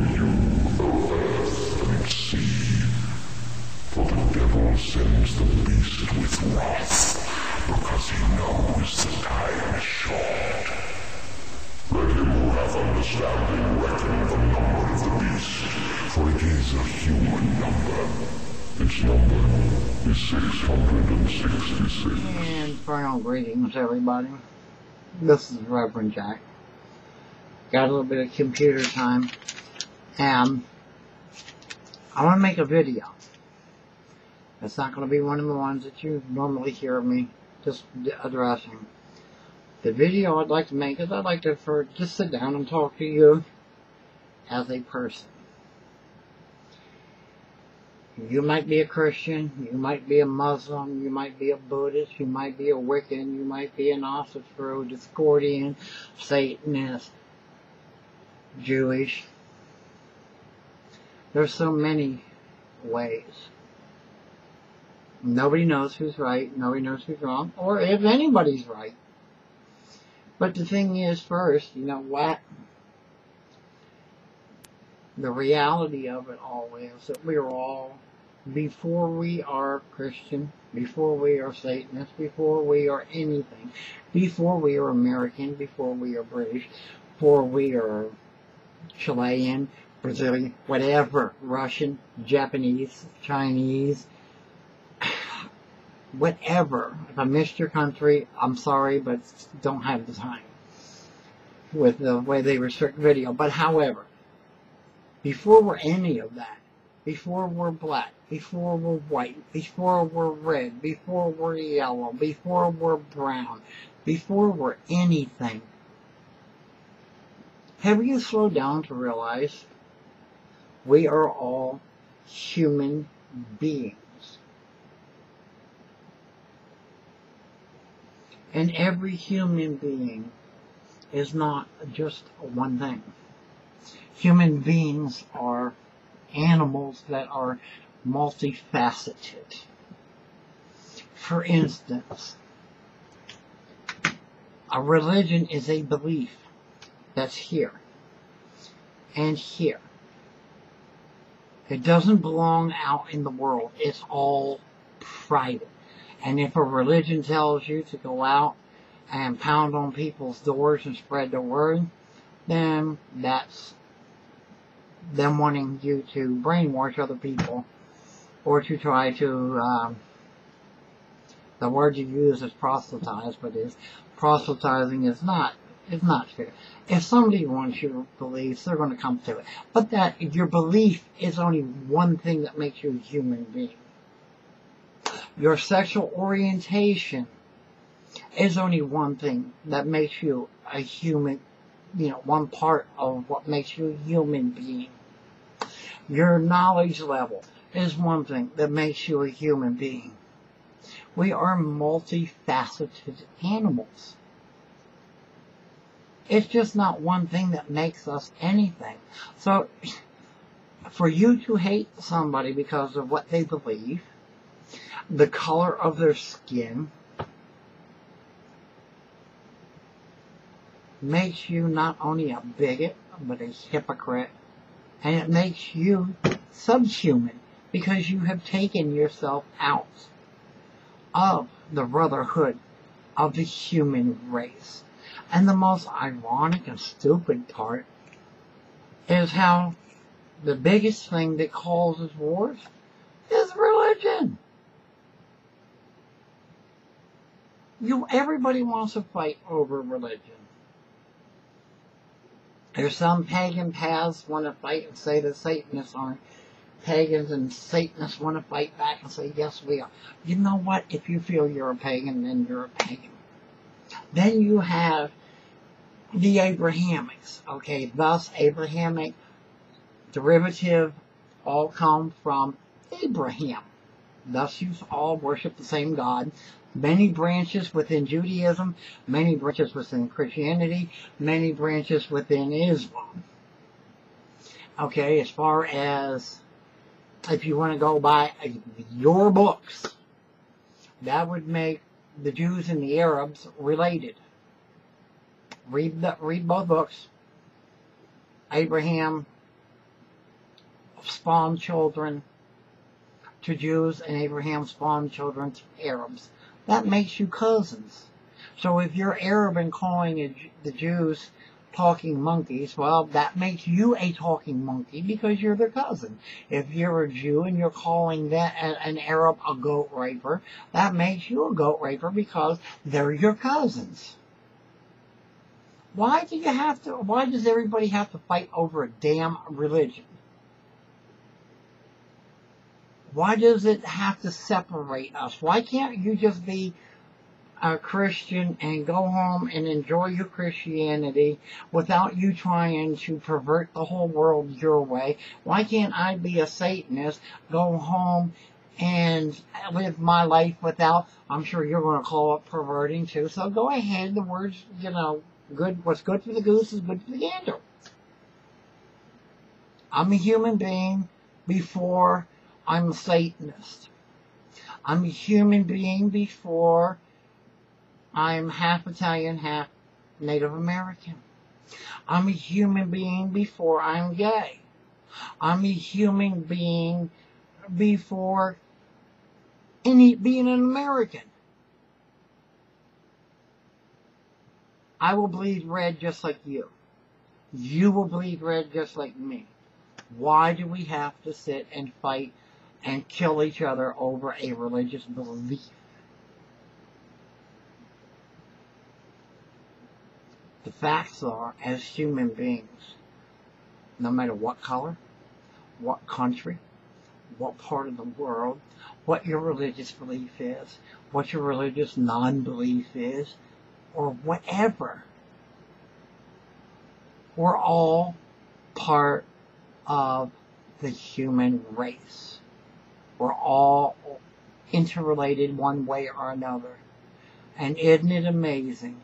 you, O earth and sea, for the devil sends the beast with wrath, because he knows the time is short. Let him who hath understanding reckon the number of the beast, for it is a human number. Its number is 666. And final greetings, everybody. This is Reverend Jack. Got a little bit of computer time, and I want to make a video. It's not going to be one of the ones that you normally hear me just addressing. The video I'd like to make is I'd like to just sit down and talk to you as a person. You might be a Christian, you might be a Muslim, you might be a Buddhist, you might be a Wiccan, you might be an Gnostics, Discordian, Satanist, Jewish. There's so many ways. Nobody knows who's right, nobody knows who's wrong, or if anybody's right. But the thing is, first, you know what? The reality of it all is that we are all, before we are Christian, before we are Satanist, before we are anything, before we are American, before we are British, before we are Chilean, Brazilian, whatever, Russian, Japanese, Chinese, whatever. If I missed your country, I'm sorry, but don't have the time with the way they restrict video. But however, before we're any of that, before we're black, before we're white, before we're red, before we're yellow, before we're brown, before we're anything, have you slowed down to realize we are all human beings? And every human being is not just one thing. Human beings are animals that are multifaceted. For instance, a religion is a belief that's here and here. It doesn't belong out in the world. It's all private. And if a religion tells you to go out and pound on people's doors and spread the word, then that's them wanting you to brainwash other people, or to try to, the word you use is proselytize, but proselytizing is not fair. If somebody wants your beliefs, they're going to come to it. But that your belief is only one thing that makes you a human being. Your sexual orientation is only one thing that makes you a human, one part of what makes you a human being. Your knowledge level is one thing that makes you a human being. We are multifaceted animals. It's just not one thing that makes us anything. So, for you to hate somebody because of what they believe, the color of their skin, makes you not only a bigot, but a hypocrite. And it makes you subhuman, because you have taken yourself out of the brotherhood of the human race. And the most ironic and stupid part is how the biggest thing that causes wars is religion. Everybody wants to fight over religion. There's some pagan paths want to fight and say the Satanists aren't pagans, and Satanists want to fight back and say, yes, we are. You know what? If you feel you're a pagan, then you're a pagan. Then you have the Abrahamics, okay? Thus, Abrahamic derivative all come from Abraham. Thus, you all worship the same God. Many branches within Judaism, many branches within Christianity, many branches within Islam. Okay, as far as if you want to go by your books, that would make the Jews and the Arabs related. Read both books. Abraham spawned children to Jews and Abraham spawned children to Arabs. That makes you cousins. So if you're Arab and calling the Jews talking monkeys, well, that makes you a talking monkey because you're their cousin. If you're a Jew and you're calling that an Arab a goat raper, that makes you a goat raper because they're your cousins. Why does everybody have to fight over a damn religion? Why does it have to separate us? Why can't you just be a Christian and go home and enjoy your Christianity without you trying to pervert the whole world your way? Why can't I be a Satanist, go home and live my life without, I'm sure you're going to call it perverting too, so go ahead, the words, good, what's good for the goose is good for the gander. I'm a human being before I'm a Satanist. I'm a human being before I'm half Italian, half Native American. I'm a human being before I'm gay. I'm a human being before being an American. I will bleed red just like you. You will bleed red just like me. Why do we have to sit and fight and kill each other over a religious belief? The facts are, as human beings, no matter what color, what country, what part of the world, what your religious belief is, what your religious non-belief is, or whatever, we're all part of the human race. We're all interrelated one way or another. And isn't it amazing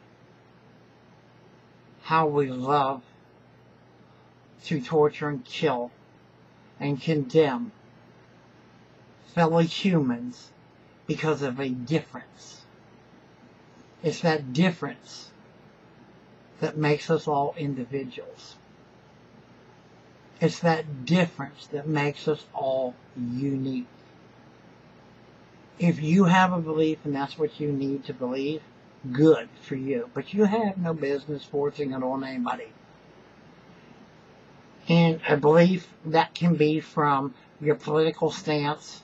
how we love to torture and kill and condemn fellow humans because of a difference? It's that difference that makes us all individuals. It's that difference that makes us all unique. If you have a belief and that's what you need to believe, good for you. But you have no business forcing it on anybody. And a belief that can be from your political stance.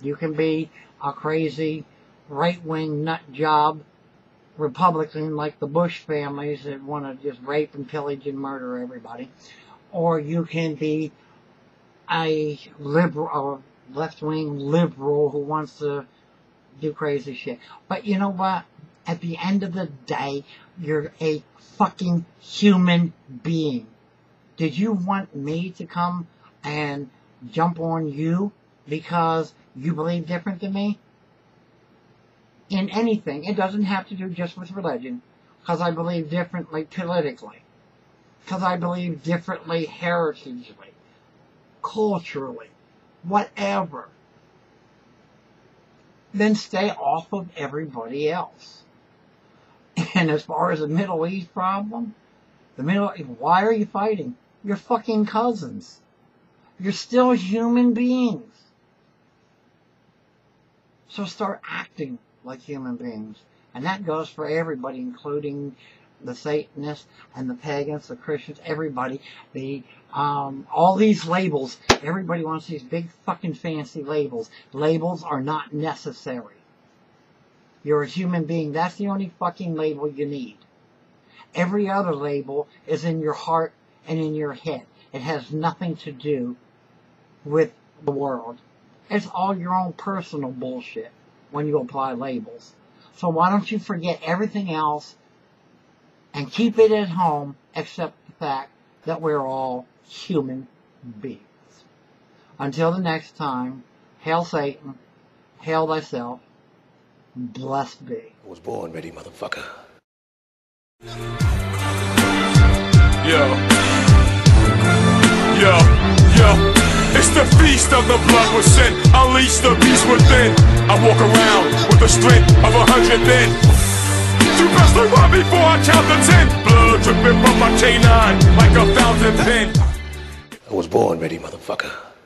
You can be a crazy right-wing nut job Republican like the Bush families that want to just rape and pillage and murder everybody. Or you can be a liberal, a left-wing liberal who wants to do crazy shit. But you know what? At the end of the day, you're a fucking human being. Did you want me to come and jump on you because you believe different than me? In anything. It doesn't have to do just with religion. Because I believe differently politically. Because I believe differently heritagely. Culturally. Whatever. Then stay off of everybody else. And as far as the Middle East problem, why are you fighting? You're fucking cousins. You're still human beings. So start acting like human beings. And that goes for everybody, including the Satanists and the pagans, the Christians, everybody. All these labels. Everybody wants these big fucking fancy labels. Labels are not necessary. You're a human being. That's the only fucking label you need. Every other label is in your heart and in your head. It has nothing to do with the world. It's all your own personal bullshit when you apply labels. So why don't you forget everything else and keep it at home except the fact that we're all human beings. Until the next time, hail Satan, hail thyself, blessed be. I was born ready, motherfucker. Yo. It's the feast of the blood was sent. Unleash the beast within. I walk around with the strength of 100 men. You best to run before I count to 10. Blood dripping from my canine like a fountain pen. I was born ready, motherfucker.